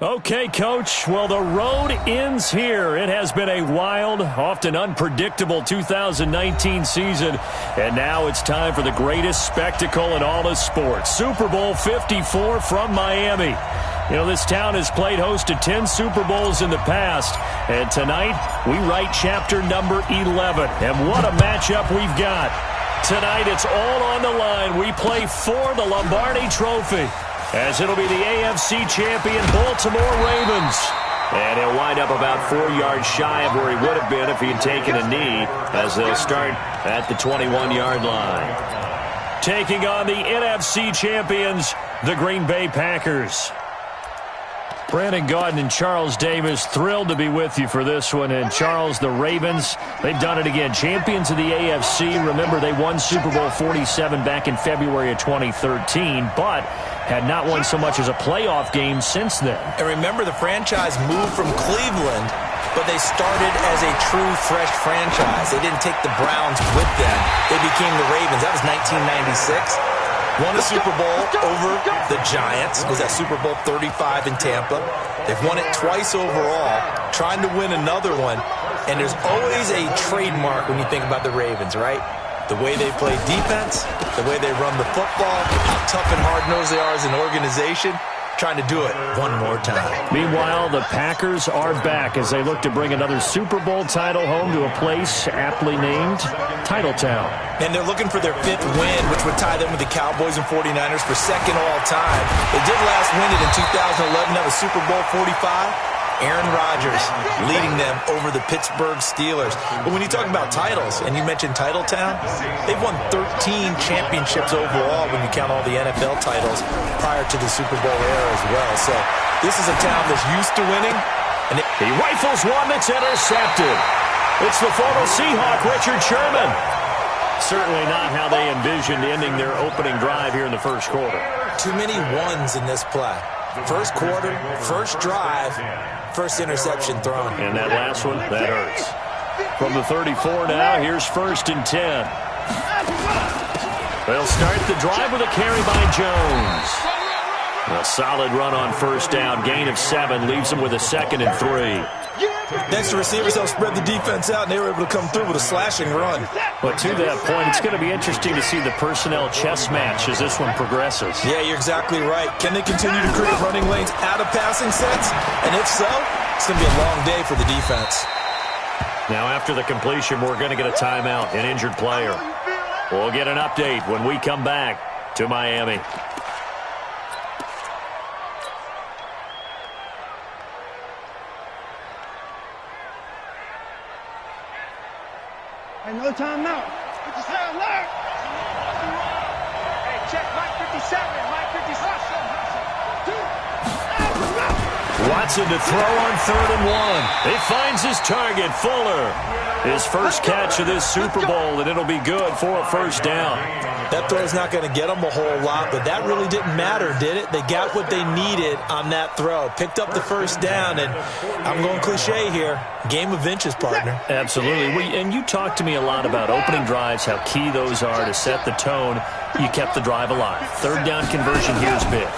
Okay, Coach. Well, the road ends here. It has been a wild, often unpredictable 2019 season. And now it's time for the greatest spectacle in all of sports. Super Bowl 54 from Miami. You know, this town has played host to 10 Super Bowls in the past. And tonight, we write chapter number 11. And what a matchup we've got. Tonight, it's all on the line. We play for the Lombardi Trophy, as it'll be the AFC champion Baltimore Ravens. And he'll wind up about 4 yards shy of where he would have been if he had taken a knee, as they'll start at the 21-yard line. Taking on the NFC champions, the Green Bay Packers. Brandon Gaudin and Charles Davis, thrilled to be with you for this one. And Charles, the Ravens, they've done it again. Champions of the AFC. Remember, they won Super Bowl 47 back in February of 2013, but had not won so much as a playoff game since then. And remember, the franchise moved from Cleveland, but they started as a true, fresh franchise. They didn't take the Browns with them. They became the Ravens. That was 1996. Won a Super Bowl over the Giants. It was at Super Bowl 35 in Tampa. They've won it twice overall, trying to win another one. And there's always a trademark when you think about the Ravens, right? The way they play defense, the way they run the football, how tough and hard-nosed they are as an organization. Trying to do it one more time. Meanwhile, the Packers are back as they look to bring another Super Bowl title home to a place aptly named Titletown. And they're looking for their 5th win, which would tie them with the Cowboys and 49ers for 2nd all-time. They did last win it in 2011. That was Super Bowl 45. Aaron Rodgers leading them over the Pittsburgh Steelers. But when you talk about titles, and you mentioned Titletown, they've won 13 championships overall when you count all the NFL titles prior to the Super Bowl era as well. So this is a town that's used to winning. And he rifles one that's intercepted. It's the former Seahawk, Richard Sherman. Certainly not how they envisioned ending their opening drive here in the first quarter. Too many ones in this play. First quarter, first drive, first interception thrown. And that last one, that hurts. From the 34 now, here's 1st and 10. They'll start the drive with a carry by Jones. A solid run on first down. Gain of 7 leaves them with a 2nd and 3. Next, the receivers help spread the defense out, and they were able to come through with a slashing run. But to that point, it's going to be interesting to see the personnel chess match as this one progresses. Yeah, you're exactly right. Can they continue to create running lanes out of passing sets? And if so, it's going to be a long day for the defense. Now, after the completion, we're going to get a timeout, an injured player. We'll get an update when we come back to Miami. No timeout. Hey, alert! Hey, check Mike 57. Mike 57. Watson to throw on 3rd and 1. He finds his target, Fuller. His first catch of this Super Bowl, and it'll be good for a first down. That throw's not going to get them a whole lot, but that really didn't matter, did it? They got what they needed on that throw. Picked up the first down, and I'm going cliche here. Game of inches, partner. Absolutely. And you talked to me a lot about opening drives, how key those are to set the tone. You kept the drive alive. 3rd down conversion here is big.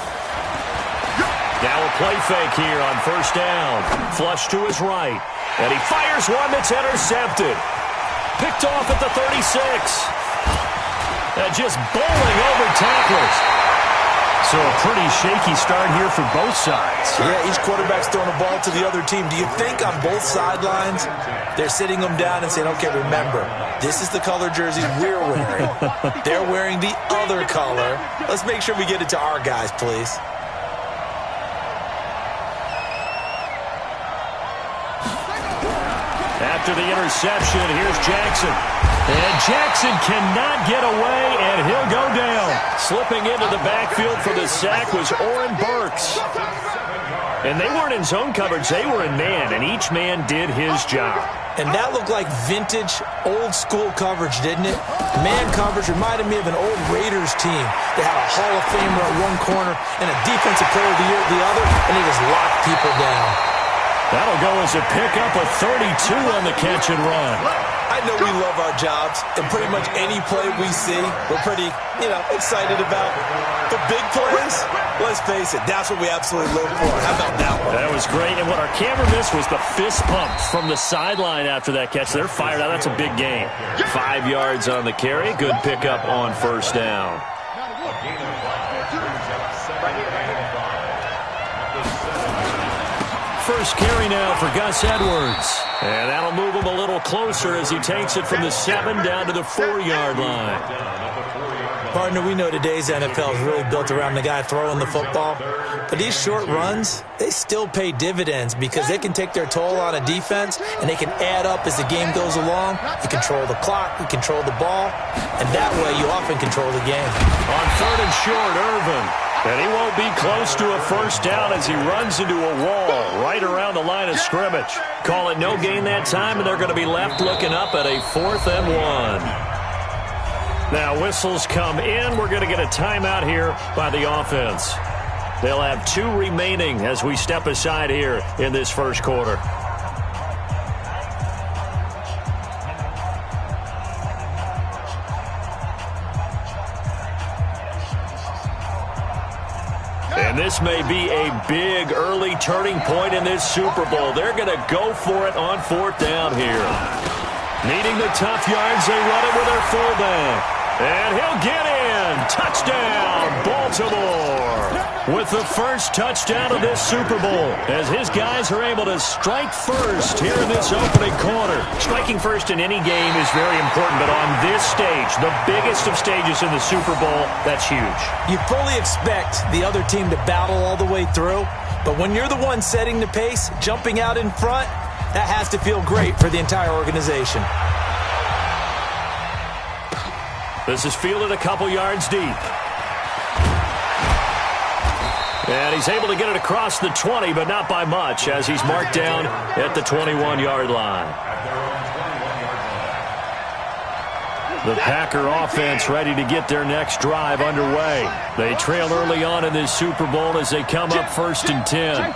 Now a play fake here on first down. Flush to his right. And he fires one that's intercepted. Picked off at the 36. Just bowling over tacklers. So a pretty shaky start here for both sides. Yeah, each quarterback's throwing a ball to the other team. Do you think on both sidelines they're sitting them down and saying, okay, remember, this is the color jerseys we're wearing. They're wearing the other color. Let's make sure we get it to our guys, please. After the interception, here's Jackson. And Jackson cannot get away, and he'll go down. Slipping into the backfield for the sack was Oren Burks. And they weren't in zone coverage. They were in man, and each man did his job. And that looked like vintage, old-school coverage, didn't it? Man coverage reminded me of an old Raiders team. They had a Hall of Famer at one corner and a defensive player of the year at the other, and they just locked people down. That'll go as a pickup of 32 on the catch and run. I know we love our jobs, and pretty much any play we see, we're pretty, excited about. But big plays, let's face it, that's what we absolutely live for. How about that one? That was great, and what our camera missed was the fist pump from the sideline after that catch. They're fired out. That's a big gain. 5 yards on the carry. Good pickup on first down. First carry now for Gus Edwards. And that'll move him a little closer as he takes it from the 7 down to the 4-yard line. Partner, we know today's NFL is really built around the guy throwing the football. But these short runs, they still pay dividends because they can take their toll on a defense and they can add up as the game goes along. You control the clock, you control the ball, and that way you often control the game. On 3rd and short, Irvin. And he won't be close to a first down as he runs into a wall right around the line of scrimmage. Call it no gain that time, and they're going to be left looking up at a 4th and 1. Now whistles come in. We're going to get a timeout here by the offense. They'll have 2 remaining as we step aside here in this first quarter. And this may be a big early turning point in this Super Bowl. They're going to go for it on 4th down here. Needing the tough yards, they run it with their fullback. And he'll get in. Touchdown, Baltimore. With the first touchdown of this Super Bowl, as his guys are able to strike first here in this opening quarter. Striking first in any game is very important, but on this stage, the biggest of stages in the Super Bowl, that's huge. You fully expect the other team to battle all the way through, but when you're the one setting the pace, jumping out in front, that has to feel great for the entire organization. This is fielded a couple yards deep. And he's able to get it across the 20, but not by much, as he's marked down at the 21-yard line. The Packer offense ready to get their next drive underway. They trail early on in this Super Bowl as they come up 1st and 10.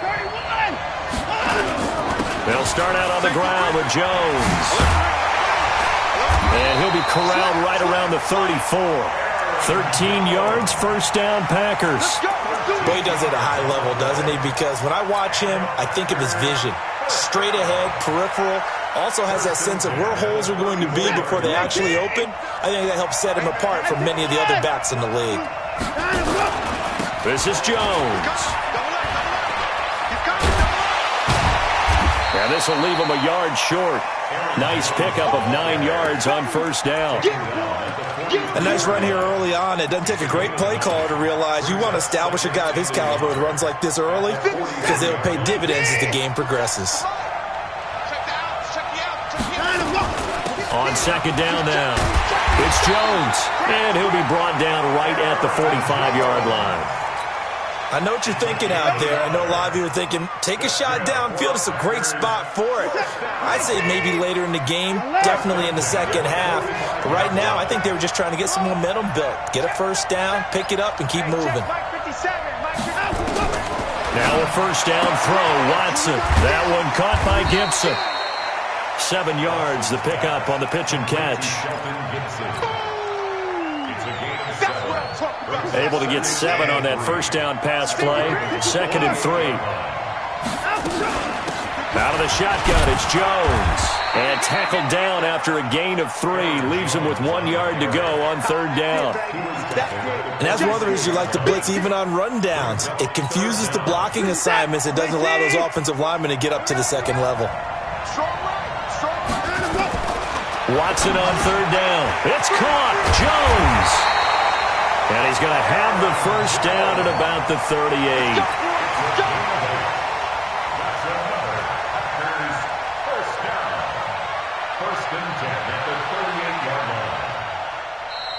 They'll start out on the ground with Jones. And he'll be corralled right around the 34. 13 yards, first down, Packers. Boy, he does it at a high level, doesn't he? Because when I watch him, I think of his vision. Straight ahead, peripheral. Also has that sense of where holes are going to be before they actually open. I think that helps set him apart from many of the other backs in the league. This is Jones. And this will leave him a yard short. Nice pickup of 9 yards on first down. A nice run here early on. It doesn't take a great play caller to realize you want to establish a guy of his caliber with runs like this early because they'll pay dividends as the game progresses. On 2nd down now, it's Jones. And he'll be brought down right at the 45-yard line. I know what you're thinking out there. I know a lot of you are thinking, take a shot downfield. It's a great spot for it. I'd say maybe later in the game, definitely in the second half. But right now, I think they were just trying to get some momentum built. Get a first down, pick it up, and keep moving. Now a first down throw, Watson. That one caught by Gibson. 7 yards, the pickup on the pitch and catch. Able to get 7 on that first down pass play. 2nd and 3. Out of the shotgun, it's Jones. And tackled down after a gain of 3. Leaves him with 1 yard to go on 3rd down. And that's one of the reasons you like to blitz even on rundowns. It confuses the blocking assignments. It doesn't allow those offensive linemen to get up to the second level. Watson on 3rd down. It's caught. Jones. And he's going to have the first down at about the 38.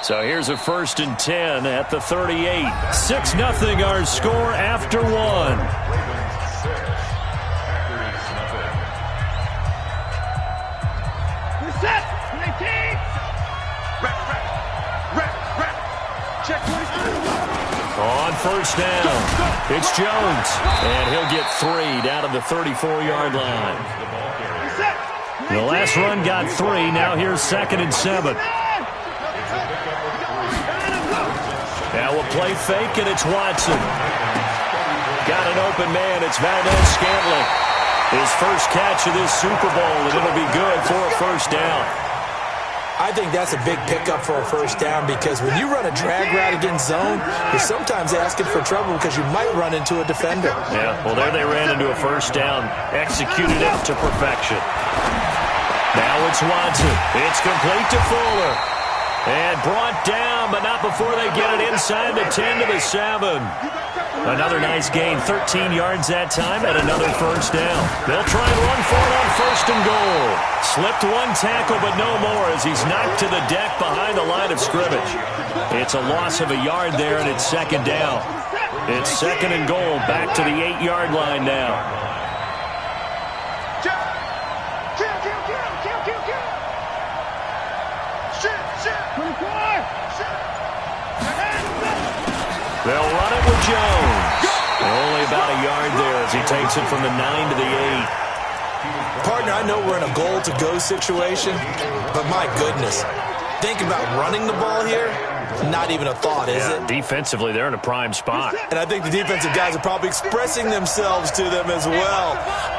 So here's a 1st and 10 at the 38. 6-0 our score after 1. On first down. It's Jones, and he'll get 3 down to the 34-yard line. The last run got 3. Now here's 2nd and 7. Now we'll play fake, and it's Watson. Got an open man. It's Valdez-Scantling. His first catch of this Super Bowl, and it'll be good for a first down. I think that's a big pickup for a first down because when you run a drag route against zone, you're sometimes asking for trouble because you might run into a defender. Yeah, well, there they ran into a first down, executed it to perfection. Now it's Watson. It's complete to Fuller. And brought down, but not before they get it inside the 10 to the 7. Another nice gain, 13 yards that time, and another first down. They'll try and run for it on 1st and goal. Slipped one tackle, but no more as he's knocked to the deck behind the line of scrimmage. It's a loss of a yard there, and it's 2nd down. It's 2nd and goal, back to the 8-yard line now. They'll run it with Jones. Only about a yard there as he takes it from the 9 to the 8. Partner, I know we're in a goal-to-go situation, but my goodness, think about running the ball here. Not even a thought, is it? Defensively, they're in a prime spot. And I think the defensive guys are probably expressing themselves to them as well.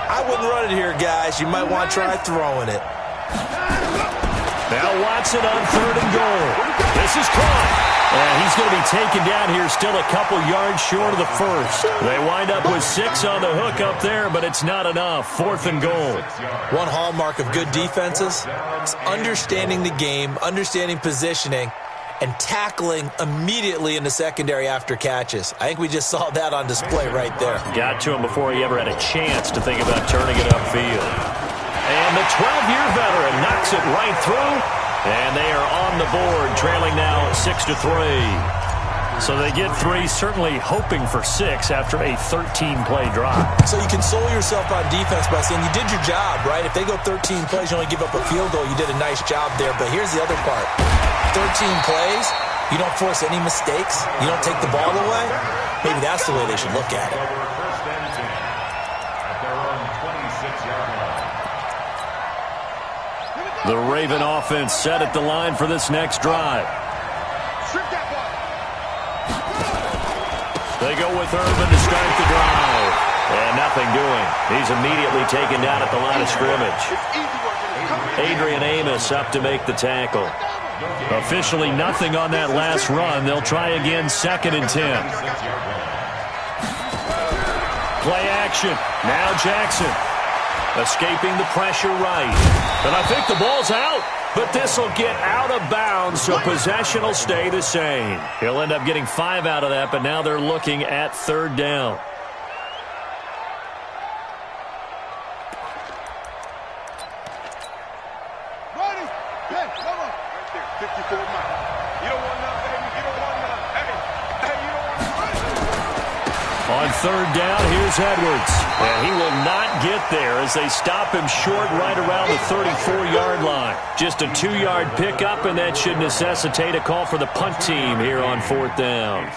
I wouldn't run it here, guys. You might want to try throwing it. Now Watson on 3rd and goal. This is caught. And he's going to be taken down here, still a couple yards short of the first. They wind up with 6 on the hook up there, but it's not enough. 4th and goal. One hallmark of good defenses is understanding the game, understanding positioning, and tackling immediately in the secondary after catches. I think we just saw that on display right there. Got to him before he ever had a chance to think about turning it upfield. And the 12-year veteran knocks it right through. And they are on the board, trailing now 6-3. So they get 3, certainly hoping for 6 after a 13-play drive. So you console yourself on defense by saying you did your job, right? If they go 13 plays, you only give up a field goal, you did a nice job there. But here's the other part. 13 plays, you don't force any mistakes, you don't take the ball away. Maybe that's the way they should look at it. The Raven offense set at the line for this next drive. They go with Urban to start the drive. And nothing doing. He's immediately taken down at the line of scrimmage. Adrian Amos up to make the tackle. Officially nothing on that last run. They'll try again, 2nd and 10. Play action. Now Jackson. Escaping the pressure right. And I think the ball's out. But this will get out of bounds, so possession will stay the same. He'll end up getting 5 out of that, but now they're looking at 3rd down. Ready? Hey, come on. Right there, 54 miles. You don't want none, baby. You don't want none. Hey, you don't want none. On 3rd down, here's Edwards. And he will not get there as they stop him short right around the 34-yard line. Just a 2-yard pickup, and that should necessitate a call for the punt team here on 4th down.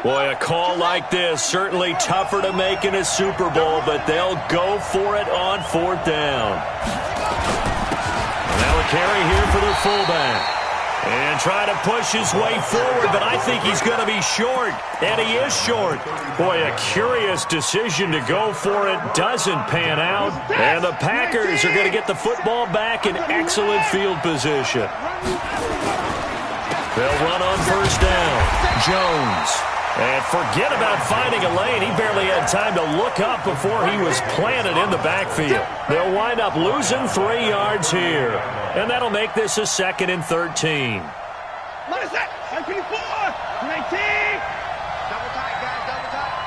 Boy, a call like this, certainly tougher to make in a Super Bowl, but they'll go for it on 4th down. Now a carry here for their fullback. And try to push his way forward, but I think he's going to be short. And he is short. Boy, a curious decision to go for it. Doesn't pan out. And the Packers are going to get the football back in excellent field position. They'll run on 1st down. Jones. And forget about finding a lane. He barely had time to look up before he was planted in the backfield. They'll wind up losing 3 yards here. And that'll make this a 2nd and 13. What is that? 24, 19. Double tight, guys, double tight.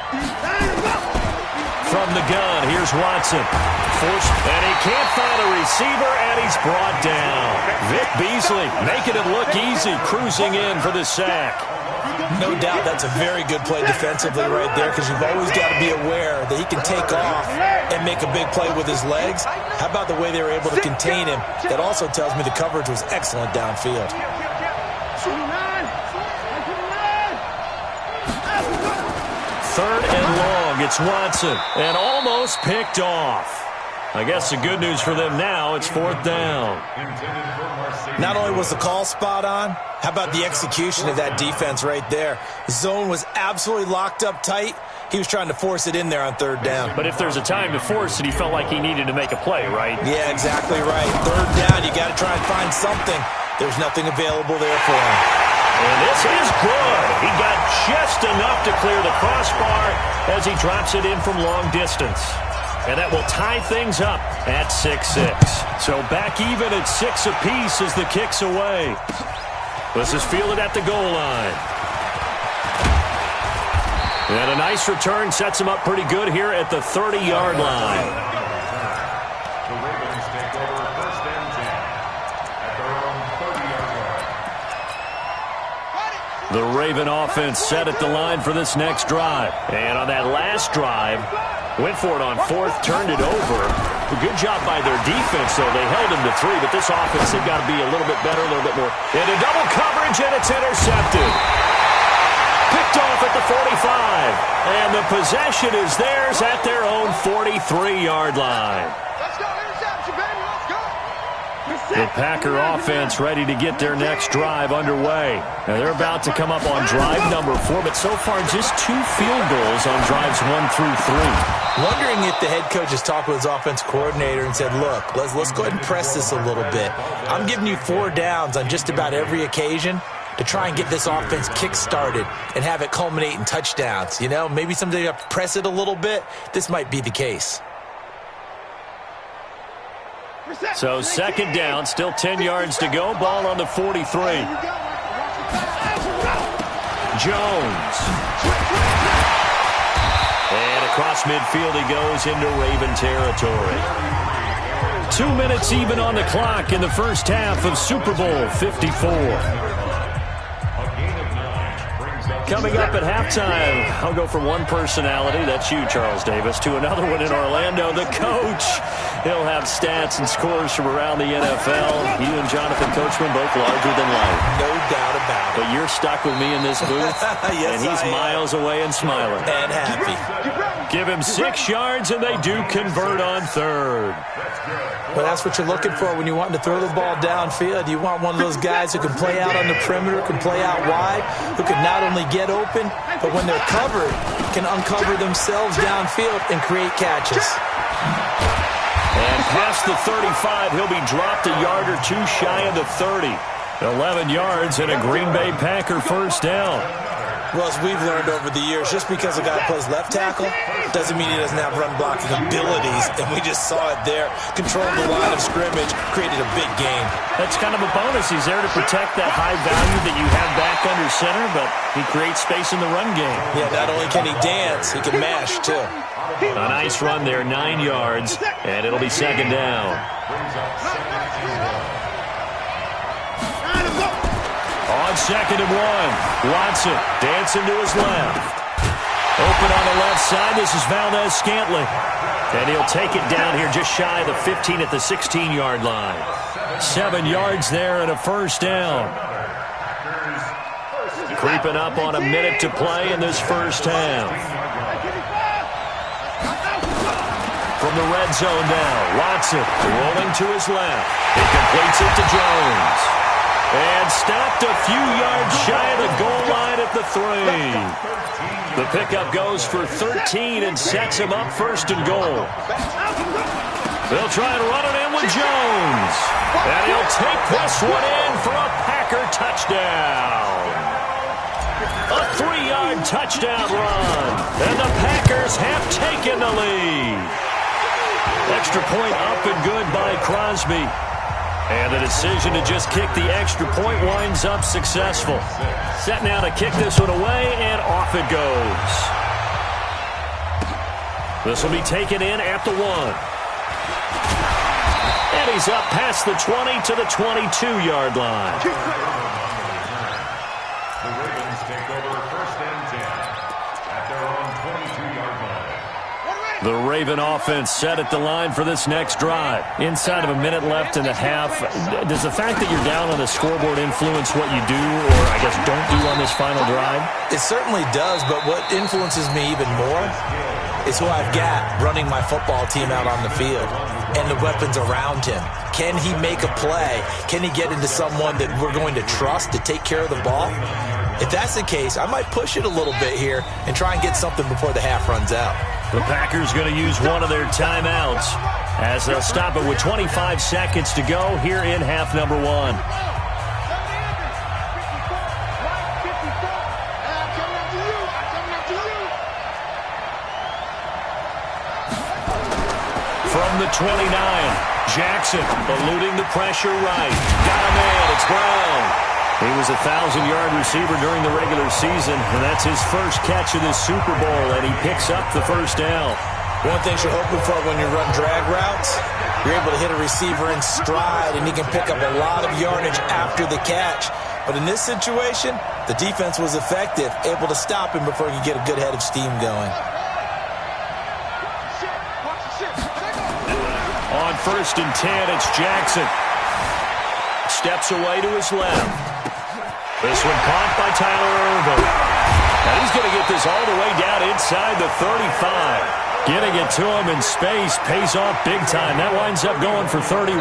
From the gun, here's Watson. And he can't find a receiver, and he's brought down. Vic Beasley making it look easy, cruising in for the sack. No doubt that's a very good play defensively right there, because you've always got to be aware that he can take off and make a big play with his legs. How about the way they were able to contain him? That also tells me the coverage was excellent downfield. Third and long, it's Watson, and almost picked off. I guess the good news for them now, it's fourth down. Not only was the call spot on, how about the execution of that defense right there? The zone was absolutely locked up tight. He was trying to force it in there on third down. But if there's a time to force it, he felt like he needed to make a play, right? Yeah, exactly right. Third down, you got to try and find something. There's nothing available there for him. And this is good. He got just enough to clear the crossbar as he drops it in from long distance. And that will tie things up at 6-6. So back even at 6 apiece as the kick's away. This is fielded at the goal line. And a nice return sets him up pretty good here at the 30-yard line. The Ravens take over first and 10 at their own 30-yard line. The Raven offense set at the line for this next drive. And on that last drive, went for it on fourth, turned it over. A good job by their defense, though. They held him to 3, but this offense, they've got to be a little bit better, a little bit more. Into double coverage, and it's intercepted. Picked off at the 45. And the possession is theirs at their own 43-yard line. Let's go, interception, baby, let's go. The Packer offense ready to get their next drive underway. Now they're about to come up on drive number 4, but so far just 2 field goals on drives 1 through 3. Wondering if the head coach has talked with his offense coordinator and said, look, let's go ahead and press this a little bit. I'm giving you 4 downs on just about every occasion to try and get this offense kick-started and have it culminate in touchdowns. You know, maybe someday you have to press it a little bit. This might be the case. So second down, still 10 yards to go. Ball on the 43. Jones. And across midfield he goes into Raven territory. 2 minutes even on the clock in the first half of Super Bowl 54. Coming up at halftime, I'll go from one personality, that's you, Charles Davis, to another one in Orlando, the coach. He'll have stats and scores from around the NFL. You and Jonathan Coachman both larger than life. No doubt about it. But you're stuck with me in this booth, yes, and he's miles away and smiling. And happy. Give him 6 yards, and they do convert on third. Well, that's what you're looking for when you want to throw the ball downfield. You want one of those guys who can play out on the perimeter, can play out wide, who can not only get open, but when they're covered, can uncover themselves downfield and create catches. And past the 35, he'll be dropped a yard or 2 shy of the 30. 11 yards and a Green Bay Packer first down. Well, as we've learned over the years, just because a guy plays left tackle doesn't mean he doesn't have run-blocking abilities, and we just saw it there. Controlled the line of scrimmage, created a big game. That's kind of a bonus. He's there to protect that high value that you have back under center, but he creates space in the run game. Yeah, not only can he dance, he can mash, too. A nice run there, 9 yards, and it'll be second down. On second and 1, Watson dancing to his left. Open on the left side, this is Valdez-Scantling. And he'll take it down here just shy of the 15 at the 16-yard line. 7 yards there and a first down. Creeping up on a minute to play in this first half. From the red zone now, Watson rolling to his left. He completes it to Jones. And stopped a few yards shy of the goal line at the 3. The pickup goes for 13 and sets him up first and goal. They'll try and run it in with Jones. And he'll take this one in for a Packer touchdown. A 3-yard touchdown run. And the Packers have taken the lead. Extra point up and good by Crosby. And the decision to just kick the extra point winds up successful. Set now to kick this one away, and off it goes. This will be taken in at the 1. And he's up past the 20 to the 22-yard line. The Ravens take over 1st and 10 at their own 22-yard line. The Raven offense set at the line for this next drive. Inside of a minute left in the half, does the fact that you're down on the scoreboard influence what you do, or I guess don't do on this final drive? It certainly does, but what influences me even more is who I've got running my football team out on the field and the weapons around him. Can he make a play? Can he get into someone that we're going to trust to take care of the ball? If that's the case, I might push it a little bit here and try and get something before the half runs out. The Packers going to use one of their timeouts as they'll stop it with 25 seconds to go here in half number 1. From the 29, Jackson eluding the pressure right. Got a man, it's Brown. He was a 1,000-yard receiver during the regular season, and that's his first catch of this Super Bowl, and he picks up the first down. One thing you're hoping for when you run drag routes, you're able to hit a receiver in stride, and he can pick up a lot of yardage after the catch. But in this situation, the defense was effective, able to stop him before he could get a good head of steam going. On 1st and 10, it's Jackson. Steps away to his left. This one caught by Tyler Irvin. And he's going to get this all the way down inside the 35. Getting it to him in space pays off big time. That winds up going for 31.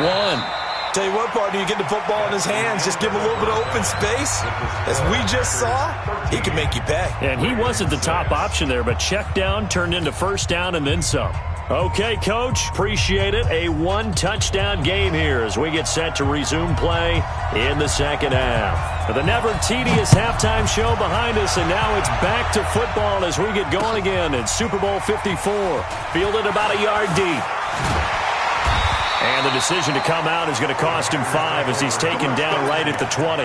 Tell you what, partner, you get the football in his hands, just give him a little bit of open space. As we just saw, he can make you pay. And he wasn't the top option there, but check down turned into first down and then some. Okay, Coach, appreciate it. A one-touchdown game here as we get set to resume play in the second half. The never-tedious halftime show behind us, and now it's back to football as we get going again in Super Bowl 54. Fielded about a yard deep. And the decision to come out is going to cost him 5 as he's taken down right at the 20.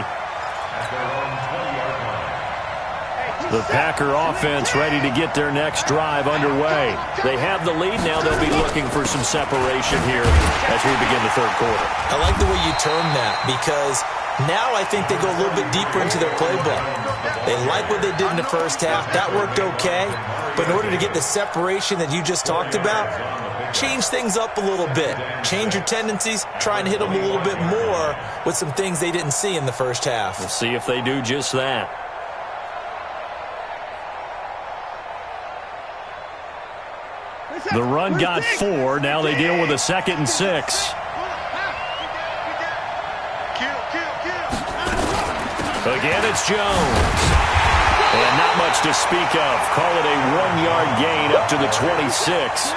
The Packer offense ready to get their next drive underway. They have the lead now. They'll be looking for some separation here as we begin the third quarter. I like the way you term that because now I think they go a little bit deeper into their playbook. They like what they did in the first half. That worked okay. But in order to get the separation that you just talked about, change things up a little bit. Change your tendencies. Try and hit them a little bit more with some things they didn't see in the first half. We'll see if they do just that. The run got 4. Now they deal with a 2nd and 6. Again, it's Jones. And not much to speak of. Call it a 1-yard gain up to the 26.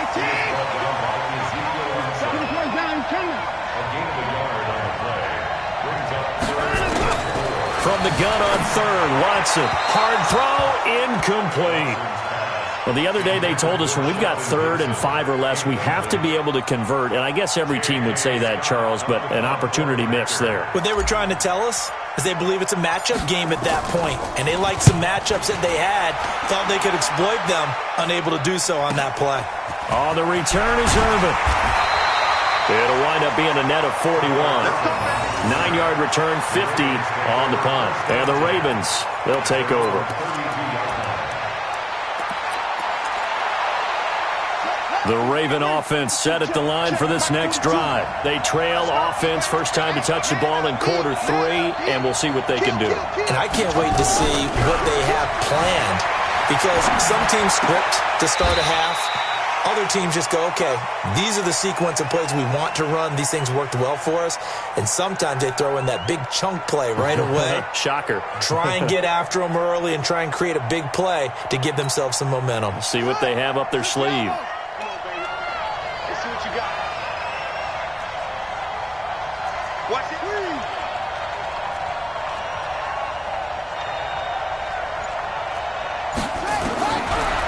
From the gun on 3rd, Watson. Hard throw, incomplete. Well, the other day they told us when we've got 3rd and 5 or less, we have to be able to convert. And I guess every team would say that, Charles, but an opportunity missed there. What they were trying to tell us is they believe it's a matchup game at that point. And they liked some matchups that they had, thought they could exploit them, unable to do so on that play. On the return is Irvin. It'll wind up being a net of 41. 9-yard return, 50 on the punt. And the Ravens, they'll take over. The Raven offense set at the line for this next drive. They trail offense, first time to touch the ball in quarter 3, and we'll see what they can do. And I can't wait to see what they have planned because some teams script to start a half. Other teams just go, okay, these are the sequence of plays we want to run. These things worked well for us. And sometimes they throw in that big chunk play right away. Shocker. Try and get after them early and try and create a big play to give themselves some momentum. See what they have up their sleeve.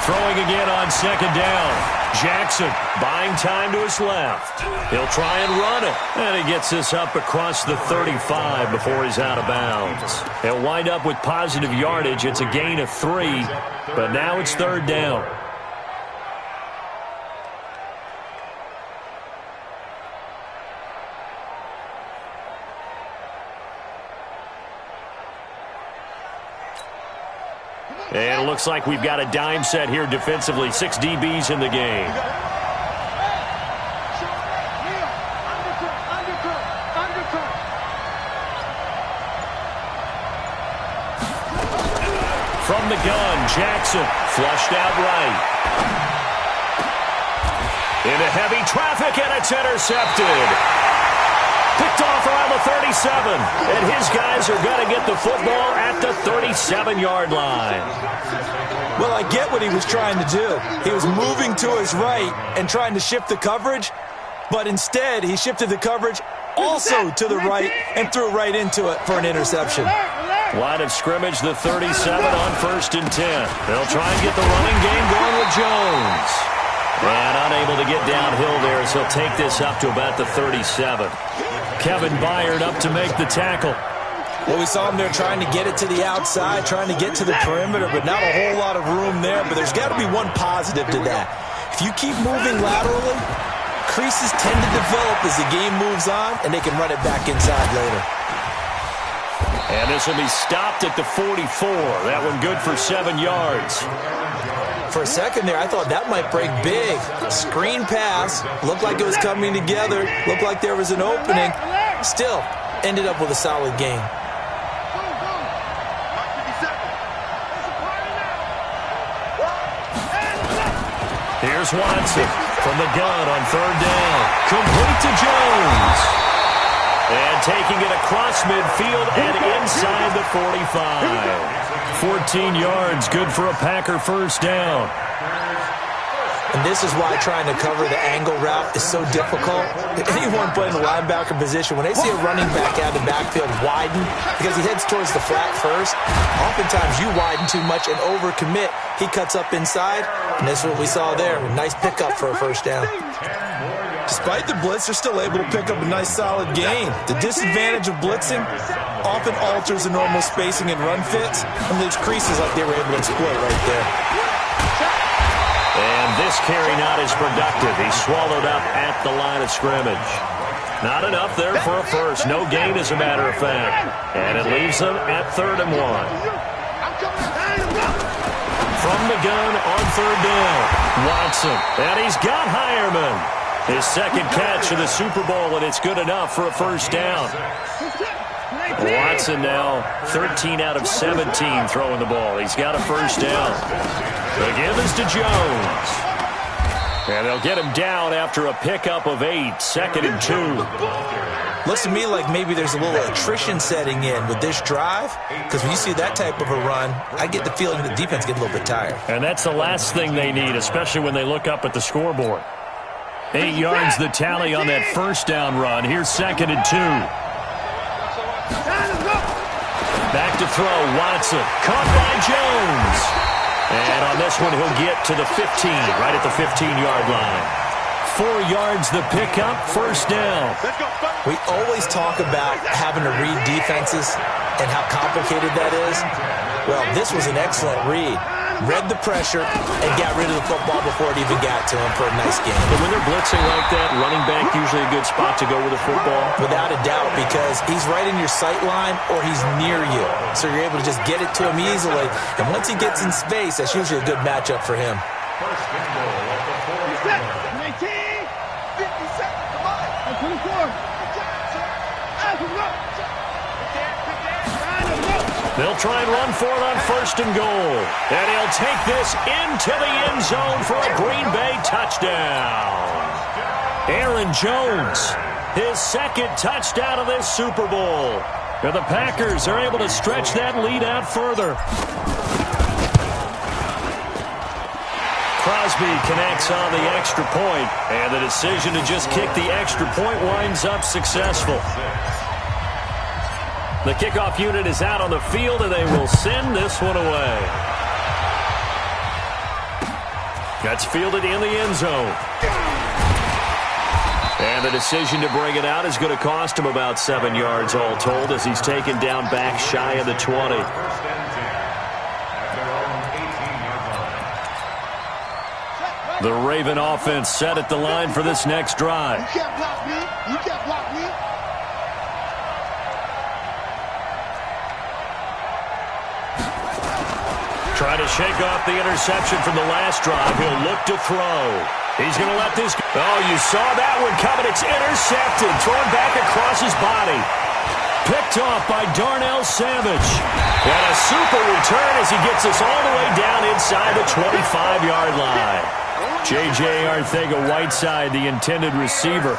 Throwing again on 2nd down. Jackson buying time to his left. He'll try and run it. And he gets this up across the 35 before he's out of bounds. He'll wind up with positive yardage. It's a gain of 3, but now it's 3rd down. And it looks like we've got a dime set here defensively. 6 DBs in the game. From the gun, Jackson flushed out right. Into heavy traffic, and it's intercepted. Picked off around the 37, and his guys are going to get the football at the 37-yard line. Well, I get what he was trying to do. He was moving to his right and trying to shift the coverage, but instead he shifted the coverage also to the right and threw right into it for an interception. Line of scrimmage, the 37 on 1st and 10. They'll try and get the running game going with Jones. And unable to get downhill there as he'll take this up to about the 37. Kevin Byard up to make the tackle. Well, we saw him there trying to get it to the outside, trying to get to the perimeter, but not a whole lot of room there. But there's got to be one positive to that. If you keep moving laterally, creases tend to develop as the game moves on, and they can run it back inside later. And this will be stopped at the 44. That one good for 7 yards. For a second there, I thought that might break big. Screen pass. Looked like it was coming together. Looked like there was an opening. Still, ended up with a solid game. Here's Watson from the gun on 3rd down. Complete to Jones. And taking it across midfield and inside the 45. 14 yards, good for a Packer 1st down. And this is why trying to cover the angle route is so difficult. Anyone playing the linebacker position, when they see a running back out of the backfield widen, because he heads towards the flat first, oftentimes you widen too much and overcommit. He cuts up inside, and this is what we saw there. A nice pickup for a 1st down. Despite the blitz, they're still able to pick up a nice, solid gain. The disadvantage of blitzing often alters the normal spacing and run fits and leaves creases like they were able to exploit right there. And this carry not as productive. He's swallowed up at the line of scrimmage. Not enough there for a first. No gain, as a matter of fact. And it leaves them at 3rd and 1. From the gun on 3rd down, Watson. And he's got Hireman. His 2nd catch of the Super Bowl, and it's good enough for a 1st down. Watson now 13 out of 17 throwing the ball. He's got a 1st down. The give is to Jones. And they'll get him down after a pickup of 8, 2nd and 2. Looks to me like maybe there's a little attrition setting in with this drive, because when you see that type of a run, I get the feeling the defense gets a little bit tired. And that's the last thing they need, especially when they look up at the scoreboard. 8 yards the tally on that 1st down run. Here's 2nd and 2. Back to throw, Watson. Caught by Jones. And on this one, he'll get to the 15, right at the 15-yard line. 4 yards the pickup, 1st down. We always talk about having to read defenses and how complicated that is. Well, this was an excellent read. Read the pressure and got rid of the football before it even got to him for a nice game. But when they're blitzing like that, running back usually a good spot to go with the football? Without a doubt, because he's right in your sight line or he's near you. So you're able to just get it to him easily. And once he gets in space, that's usually a good matchup for him. 1st and goal at the 40. 19, 50 seconds, come on. 24. They'll try and run for it on 1st and goal. And he'll take this into the end zone for a Green Bay touchdown. Aaron Jones, his 2nd touchdown of this Super Bowl. And the Packers are able to stretch that lead out further. Crosby connects on the extra point, and the decision to just kick the extra point winds up successful. The kickoff unit is out on the field, and they will send this one away. That's fielded in the end zone. And the decision to bring it out is going to cost him about 7 yards all told, as he's taken down back shy of the 20. The Raven offense set at the line for this next drive. You can't block me. You can't block me. Trying to shake off the interception from the last drive. He'll look to throw. He's going to let this go. Oh, you saw that one coming. It's intercepted. Thrown back across his body. Picked off by Darnell Savage. And a super return as he gets us all the way down inside the 25-yard line. J.J. Arcega-Whiteside, the intended receiver.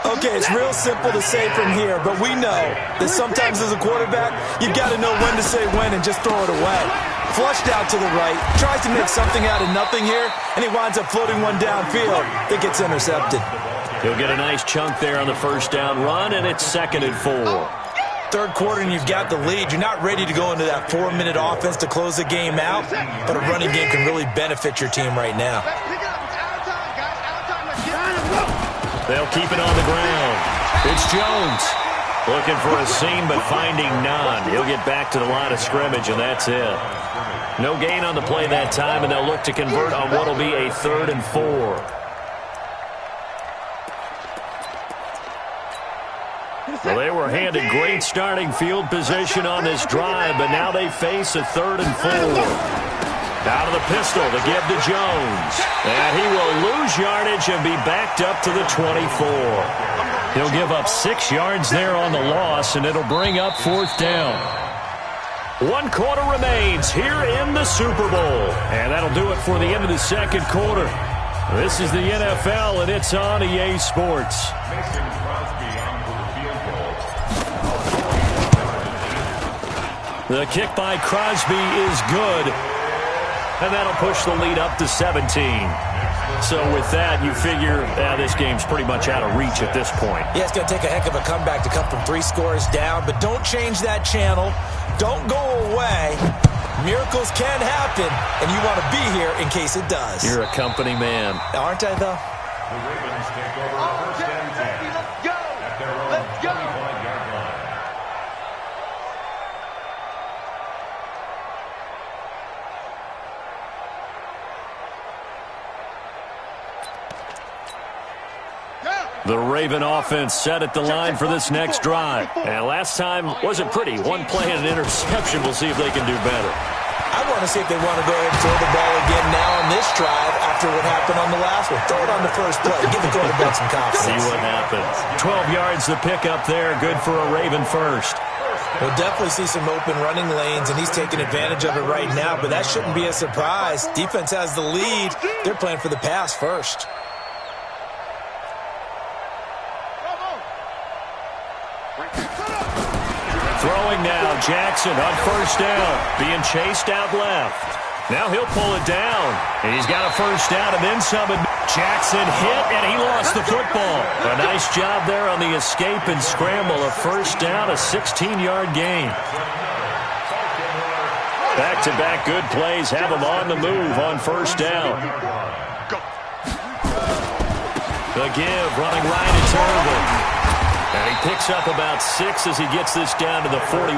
Okay, it's real simple to say from here, but we know that sometimes as a quarterback, you've got to know when to say when and just throw it away. Flushed out to the right, tries to make something out of nothing here, and he winds up floating one downfield that gets intercepted. He'll get a nice chunk there on the first down run, and it's 2nd and 4. Third quarter and you've got the lead. You're not ready to go into that 4-minute offense to close the game out, but a running game can really benefit your team right now. They'll keep it on the ground. It's Jones. Looking for a seam, but finding none. He'll get back to the line of scrimmage, and that's it. No gain on the play that time, and they'll look to convert on what will be a 3rd and 4. Well, they were handed great starting field position on this drive, but now they face a 3rd and 4. Out of the pistol to give to Jones. And he will lose yardage and be backed up to the 24. He'll give up 6 yards there on the loss, and it'll bring up 4th down. 1 quarter remains here in the Super Bowl. And that'll do it for the end of the 2nd quarter. This is the NFL, and it's on EA Sports. The kick by Crosby is good. And that'll push the lead up to 17. So with that, you figure this game's pretty much out of reach at this point. Yeah, it's going to take a heck of a comeback to come from 3 scores down, but don't change that channel. Don't go away. Miracles can happen, and you want to be here in case it does. You're a company man. Aren't I, though? The Ravens take over 1st and 10 at their own 25-yard line. The Raven offense set at the line for this next drive. And last time wasn't pretty. 1 play and an interception. We'll see if they can do better. I want to see if they want to go ahead and throw the ball again now on this drive after what happened on the last one. Throw it on the first play. Give the quarterback some confidence. See what happens. 12 yards to pick up there. Good for a Raven first. We'll definitely see some open running lanes, and he's taking advantage of it right now, but that shouldn't be a surprise. Defense has the lead. They're playing for the pass first. Throwing now, Jackson on first down, being chased out left. Now he'll pull it down, and he's got a first down and then some. Jackson hit, and he lost the football. A nice job there on the escape and scramble. A first down, a 16-yard gain. Back-to-back good plays have him on the move on first down. The give, running right at Irvin. And he picks up about 6 as he gets this down to the 41.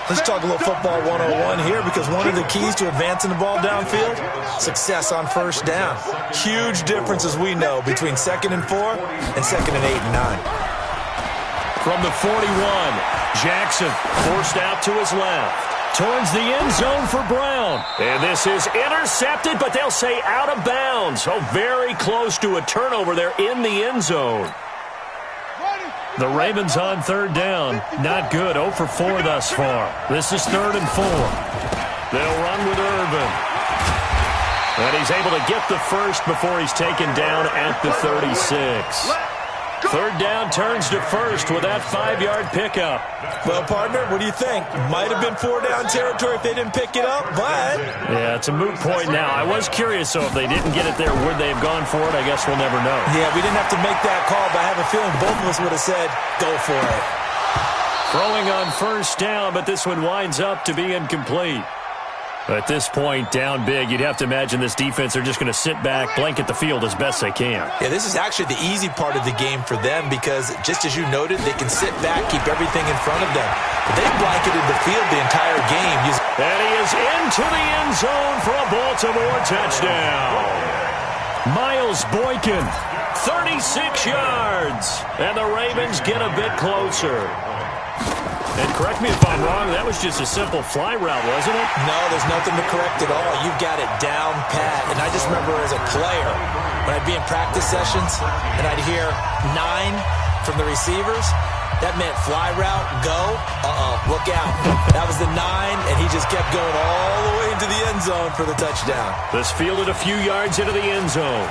Let's talk a little football 101 here, because one of the keys to advancing the ball downfield, success on first down. Huge difference, as we know, between 2nd and 4 and 2nd and 8 and 9. From the 41, Jackson forced out to his left. Towards the end zone for Brown. And this is intercepted, but they'll say out of bounds. Oh, very close to a turnover there in the end zone. The Ravens on 3rd down. Not good. 0 for 4 thus far. This is 3rd and 4. They'll run with Irvin. And he's able to get the first before he's taken down at the 36. 3rd down turns to first with that 5-yard pickup. Well, partner, what do you think? Might have been 4-down territory if they didn't pick it up, but... Yeah, it's a moot point now. I was curious, so if they didn't get it there, would they have gone for it? I guess we'll never know. Yeah, we didn't have to make that call, but I have a feeling both of us would have said, go for it. Throwing on first down, but this one winds up to be incomplete. At this point, down big, you'd have to imagine this defense are just going to sit back, blanket the field as best they can. Yeah, this is actually the easy part of the game for them, because just as you noted, they can sit back, keep everything in front of them. But they blanketed the field the entire game. And he is into the end zone for a Baltimore touchdown. Miles Boykin, 36 yards. And the Ravens get a bit closer. And correct me if I'm wrong, that was just a simple fly route, wasn't it? No, there's nothing to correct at all. You've got it down pat. And I just remember as a player, when I'd be in practice sessions and I'd hear 9 from the receivers, that meant fly route, go, look out. That was the 9, and he just kept going all the way into the end zone for the touchdown. This fielded a few yards into the end zone.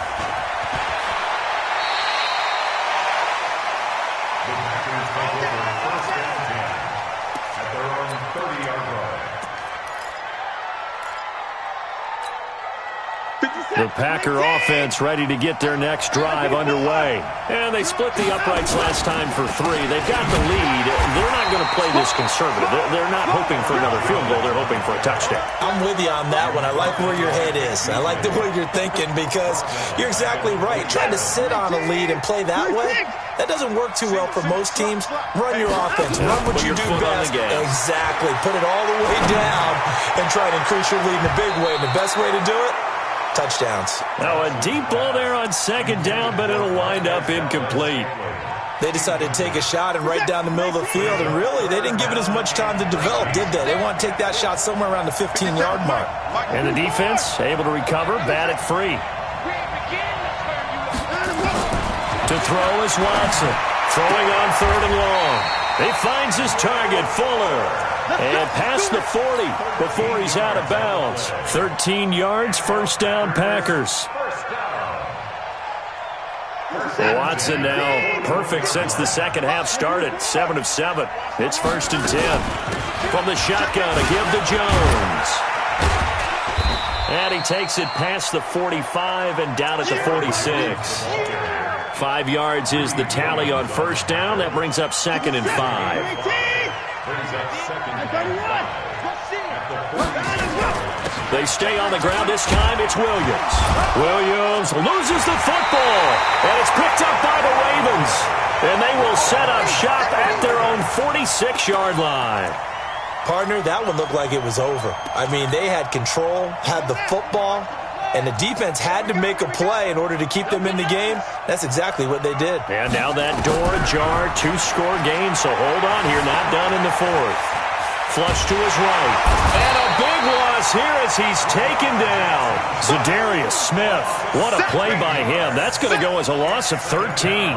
The Packer offense ready to get their next drive underway. And they split the uprights last time for 3. They've got the lead. They're not going to play this conservative. They're not hoping for another field goal. They're hoping for a touchdown. I'm with you on that one. I like where your head is. I like the way you're thinking because you're exactly right. Trying to sit on a lead and play that way, that doesn't work too well for most teams. Run your offense. Run what you do best. Exactly. Put it all the way down and try to increase your lead in a big way. And the best way to do it, touchdowns. Now a deep ball there on second down, but it'll wind up incomplete. They decided to take a shot and right down the middle of the field, and really, they didn't give it as much time to develop, did they? They want to take that shot somewhere around the 15-yard mark. And the defense able to recover, bat it free. To throw is Watson. Throwing on 3rd and long. He finds his target, Fuller. And past the 40 before he's out of bounds. 13 yards, first down, Packers. Watson now perfect since the second half started. 7 of 7. It's 1st and 10. From the shotgun, a give to Jones. And he takes it past the 45 and down at the 46. 5 yards is the tally on first down. That brings up 2nd and 5. They stay on the ground. This time it's Williams. Williams loses the football, and it's picked up by the Ravens. And they will set up shop at their own 46-yard line. Partner, that one looked like it was over. I mean, they had control, had the football, and the defense had to make a play in order to keep them in the game. That's exactly what they did. And now that door ajar, 2-score game, so hold on here, not done in the 4th. Flush to his right. And a big loss here as he's taken down. Zadarius Smith. What a play by him. That's going to go as a loss of 13.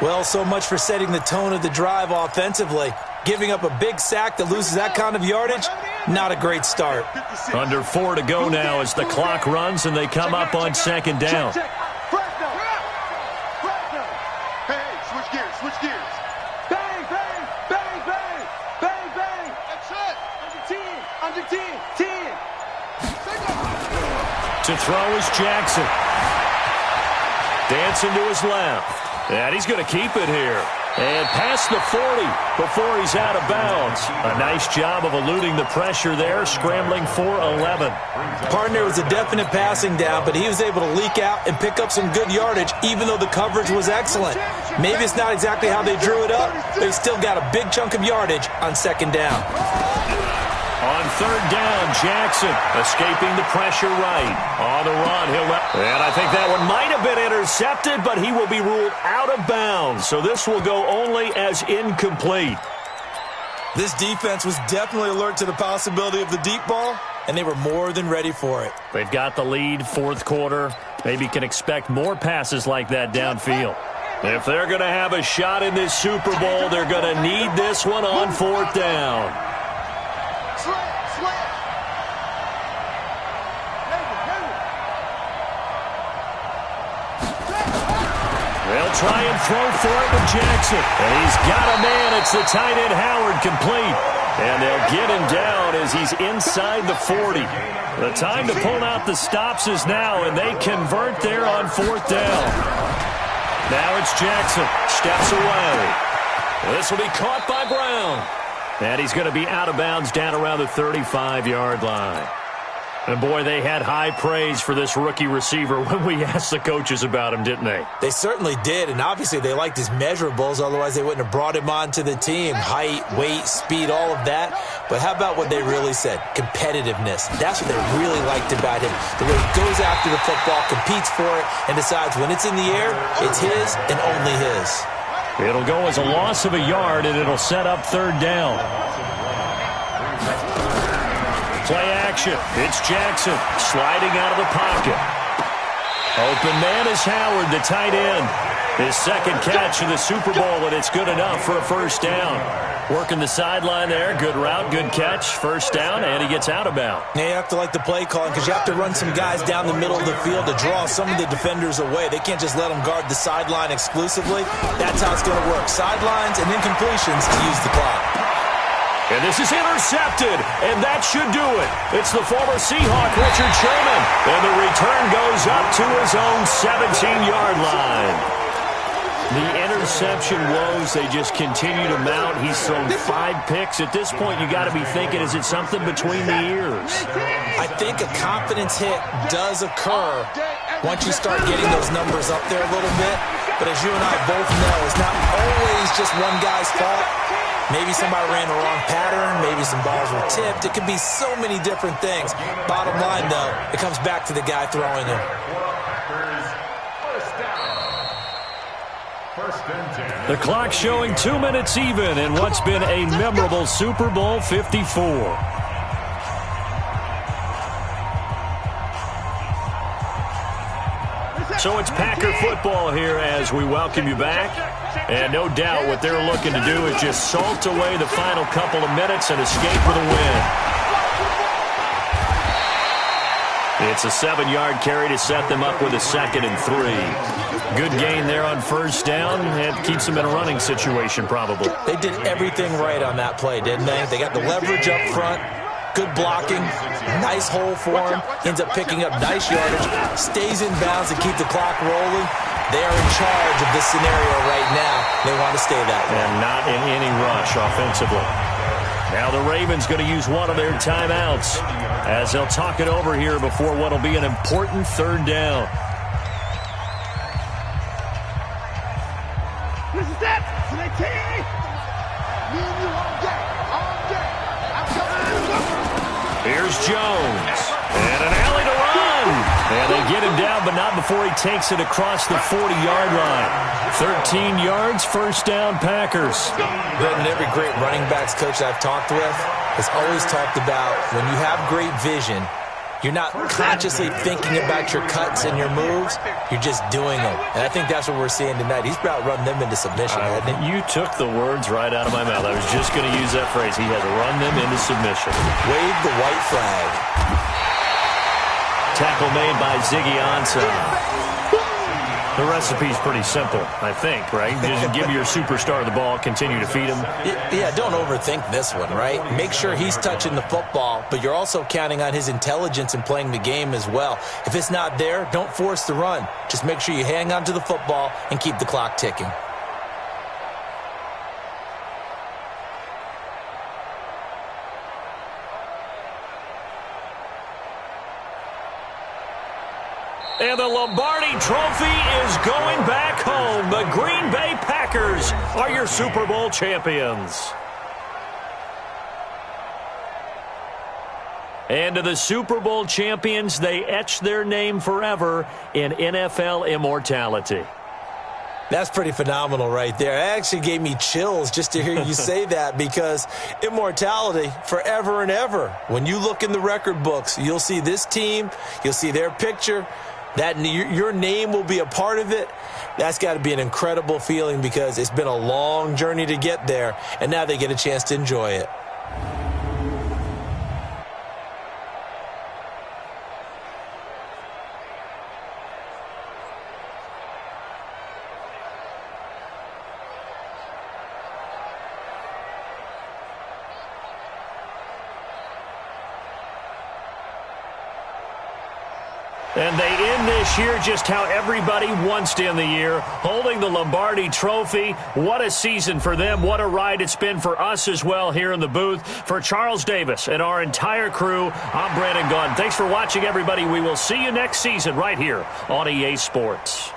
Well, so much for setting the tone of the drive offensively. Giving up a big sack that loses that kind of yardage, not a great start. Under 4 to go now as the clock runs and they come up on 2nd down. Hey, switch gears, switch gears. Bang, bang, bang, bang, bang, bang. That's it. Under 10, 10. To throw is Jackson. Dancing to his left. And he's going to keep it here. And past the 40 before he's out of bounds. A nice job of eluding the pressure there, scrambling for 11. Partner was a definite passing down, but he was able to leak out and pick up some good yardage, even though the coverage was excellent. Maybe it's not exactly how they drew it up, but they still got a big chunk of yardage on 2nd down. On 3rd down, Jackson escaping the pressure right. On the run, and I think that one might have been intercepted, but he will be ruled out of bounds. So this will go only as incomplete. This defense was definitely alert to the possibility of the deep ball, and they were more than ready for it. They've got the lead, 4th quarter. Maybe can expect more passes like that downfield. If they're going to have a shot in this Super Bowl, they're going to need this one on 4th down. They'll try and throw for it with Jackson. And he's got a man. It's the tight end Howard complete. And they'll get him down as he's inside the 40. The time to pull out the stops is now, and they convert there on 4th down. Now it's Jackson. Steps away. This will be caught by Brown. And he's going to be out of bounds down around the 35-yard line. And, boy, they had high praise for this rookie receiver when we asked the coaches about him, didn't they? They certainly did, and obviously they liked his measurables. Otherwise, they wouldn't have brought him onto the team. Height, weight, speed, all of that. But how about what they really said? Competitiveness. That's what they really liked about him. The way he goes after the football, competes for it, and decides when it's in the air, it's his and only his. It'll go as a loss of a yard, and it'll set up third down. Play action. It's Jackson sliding out of the pocket. Open man is Howard, the tight end. His second catch of the Super Bowl, and it's good enough for a first down. Working the sideline there. Good route, good catch. First down, and he gets out of bounds. Yeah, you have to like the play calling because you have to run some guys down the middle of the field to draw some of the defenders away. They can't just let them guard the sideline exclusively. That's how it's going to work. Sidelines and then completions to use the clock. And this is intercepted, and that should do it. It's the former Seahawk, Richard Sherman, and the return goes up to his own 17-yard line. The interception woes, they just continue to mount. He's thrown 5 picks. At this point, you got to be thinking, is it something between the ears? I think a confidence hit does occur once you start getting those numbers up there a little bit. But as you and I both know, it's not always just one guy's fault. Maybe somebody ran the wrong pattern. Maybe some balls were tipped. It could be so many different things. Bottom line, though, it comes back to the guy throwing them. The clock showing 2 minutes even in what's been a memorable Super Bowl 54. So it's Packer football here as we welcome you back. And no doubt what they're looking to do is just salt away the final couple of minutes and escape with a win. It's a 7-yard carry to set them up with a 2nd and 3. Good gain there on first down. It keeps them in a running situation probably. They did everything right on that play, didn't they? They got the leverage up front. Good blocking, nice hole for him, ends up picking up nice yardage, stays in bounds to keep the clock rolling. They are in charge of this scenario right now. They want to stay that way. And not in any rush offensively. Now the Ravens going to use one of their timeouts as they'll talk it over here before what will be an important third down. This is it. Here's Jones. And an alley to run. And they get him down, but not before he takes it across the 40-yard line. 13 yards, first down, Packers. Brendan, every great running backs coach I've talked with has always talked about when you have great vision, you're not consciously thinking about your cuts and your moves. You're just doing them. And I think that's what we're seeing tonight. He's about run them into submission, hasn't he? You took the words right out of my mouth. I was just going to use that phrase. He has run them into submission. Wave the white flag. Tackle made by Ziggy Ansah. The recipe's pretty simple, I think, right? Just give your superstar the ball, continue to feed him. Yeah, don't overthink this one, right? Make sure he's touching the football, but you're also counting on his intelligence in playing the game as well. If it's not there, don't force the run. Just make sure you hang on to the football and keep the clock ticking. And the Lombardi Trophy is going back home. The Green Bay Packers are your Super Bowl champions. And to the Super Bowl champions, they etch their name forever in NFL immortality. That's pretty phenomenal right there. It actually gave me chills just to hear you say that because immortality forever and ever. When you look in the record books, you'll see this team, you'll see their picture. That your name will be a part of it. That's got to be an incredible feeling because it's been a long journey to get there, and now they get a chance to enjoy it. And they end this year just how everybody wants to end the year, holding the Lombardi Trophy. What a season for them. What a ride it's been for us as well here in the booth. For Charles Davis and our entire crew, I'm Brandon Gaudin. Thanks for watching, everybody. We will see you next season right here on EA Sports.